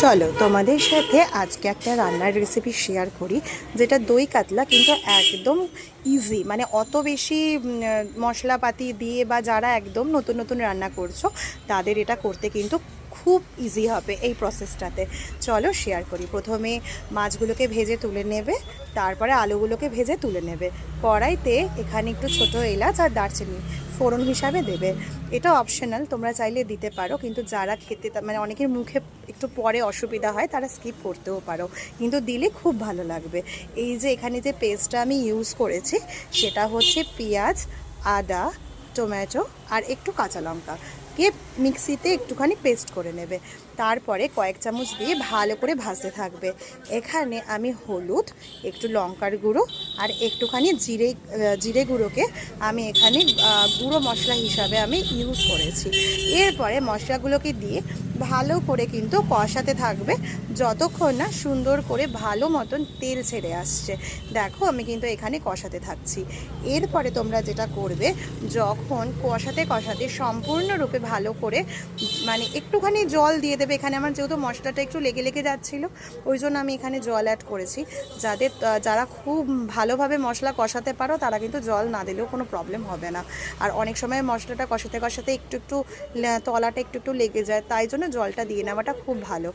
চলো তোমাদের সাথে আজকে একটা রান্নার রেসিপি শেয়ার করি, যেটা দই কাতলা, কিন্তু একদম ইজি, মানে অত বেশি মশলাপাতি দিয়ে বা যারা একদম নতুন নতুন রান্না করছো তাদের এটা করতে কিন্তু খুব ইজি হবে এই প্রসেসটাতে। চলো শেয়ার করি। প্রথমে মাছগুলোকে ভেজে তুলে নেবে, তারপরে আলুগুলোকে ভেজে তুলে নেবে। কড়াইতে এখানে একটু ছোটো এলাচ আর দারচিনি ফোড়ন হিসাবে দেবে। এটা অপশনাল, তোমরা চাইলে দিতে পারো, কিন্তু যারা খেতে মানে অনেকের মুখে একটু পরে অসুবিধা হয় তারা স্কিপ করতেও পারো, কিন্তু দিলে খুব ভালো লাগবে। এই যে এখানে যে পেস্টটা আমি ইউজ করেছি সেটা হচ্ছে পেঁয়াজ, আদা, টমেটো আর একটু কাঁচা লঙ্কা কে মিক্সিতে একটুখানি পেস্ট করে নেবে। তারপরে কয়েক চামচ দিয়ে ভালো করে ভাজতে থাকবে। এখানে আমি হলুদ, একটু লঙ্কার গুঁড়ো আর একটুখানি জিরে গুঁড়োকে আমি এখানে গুঁড়ো মশলা হিসাবে আমি ইউজ করেছি। এরপরে মশলাগুলোকে দিয়ে ভালো করে কিন্তু কষাতে থাকবে যতক্ষণ না সুন্দর করে ভালো মতন তেল ছেড়ে আসছে। দেখো আমি কিন্তু এখানে কষাতে থাকছি। এরপরে তোমরা যেটা করবে, যখন কষাতে কষাতে সম্পূর্ণরূপে ভালো করে মানে একটুখানি জল দিয়ে দেবে। এখানে আমার যেহেতু মশলাটা একটু লেগে লেগে যাচ্ছিলো, ওই জন্য আমি এখানে জল অ্যাড করেছি। যারা খুব ভালোভাবে মশলা কষাতে পারো তারা কিন্তু জল না দিলেও কোনো প্রবলেম হবে না। আর অনেক সময় মশলাটা কষাতে কষাতে একটু তলাটা একটু লেগে যায়, তাই জন্য জলটা দিয়ে নেওয়াটা খুব ভালো।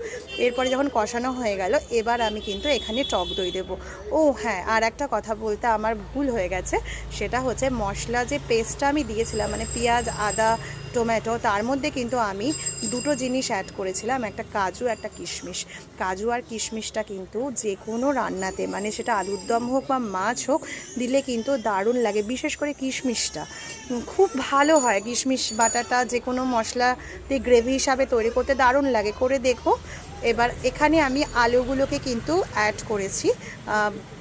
এরপরে যখন কষানো হয়ে গেল, এবার আমি কিন্তু এখানে টক দই দেবো। ও হ্যাঁ, আর একটা কথা বলতে আমার ভুল হয়ে গেছে, সেটা হচ্ছে মশলা যে পেস্টটা আমি দিয়েছিলাম, মানে পেঁয়াজ, আদা, টমেটো, তার মধ্যে কিন্তু আমি দুটো জিনিস অ্যাড করেছিলাম, একটা কাজু, একটা কিশমিশ। কাজু আর কিশমিশটা কিন্তু যে কোনো রান্নাতে, মানে সেটা আলুর দম হোক বা মাছ হোক, দিলে কিন্তু দারুণ লাগে। বিশেষ করে কিশমিশটা খুব ভালো হয়। কিশমিশ বাটাটা যে কোনো মশলাতে গ্রেভি হিসাবে তৈরি করতে দারুণ লাগে, করে দেখো। এবার এখানে আমি আলুগুলোকে কিন্তু অ্যাড করেছি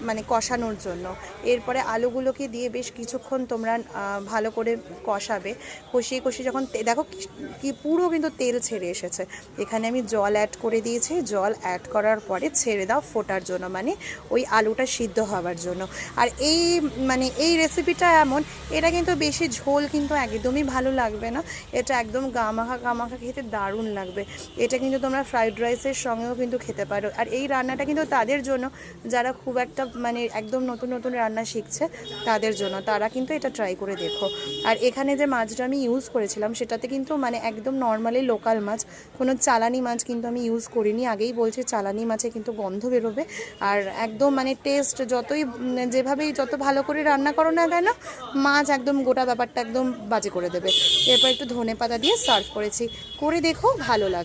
মানে কষানোর জন্য। এরপরে আলুগুলোকে দিয়ে বেশ কিছুক্ষণ তোমরা ভালো করে কষাবে। কষিয়ে যখন দেখো কি পুরো কিন্তু তেল ছেড়ে এসেছে, এখানে আমি জল অ্যাড করে দিয়েছি। জল অ্যাড করার পরে ছেড়ে দাও ফোটার জন্য, মানে ওই আলুটা সিদ্ধ হওয়ার জন্য। আর এই রেসিপিটা এমন, এটা কিন্তু বেশি ঝোল কিন্তু একদমই ভালো লাগবে না, এটা একদম গামাখা খেতে দারুণ লাগবে। এটা কিন্তু তোমরা ফ্রাইড রাইসের সঙ্গেও কিন্তু খেতে পারো। আর এই রান্নাটা কিন্তু তাদের জন্য যারা খুব একটা মানে একদম নতুন নতুন রান্না শিখছে তাদের জন্য, তারা কিন্তু এটা ট্রাই করে দেখো। আর এখানে যে মাছটা আমি ইউজ করেছিলাম সেটাতে কিন্তু মানে একদম নর্মালি লোকাল মাছ, কোনো চালানি মাছ কিন্তু আমি ইউজ করিনি। আগেই বলছি, চালানি মাছে কিন্তু গন্ধ বেরোবে। আর একদম মানে টেস্ট যত ভালো করে রান্না করো না কেন, মাছ একদম গোটা ব্যাপারটা একদম বাজে করে দেবে। এরপর একটু ধনেপাতা দিয়ে সার্ভ করেছি, করে দেখো, ভালো লাগে।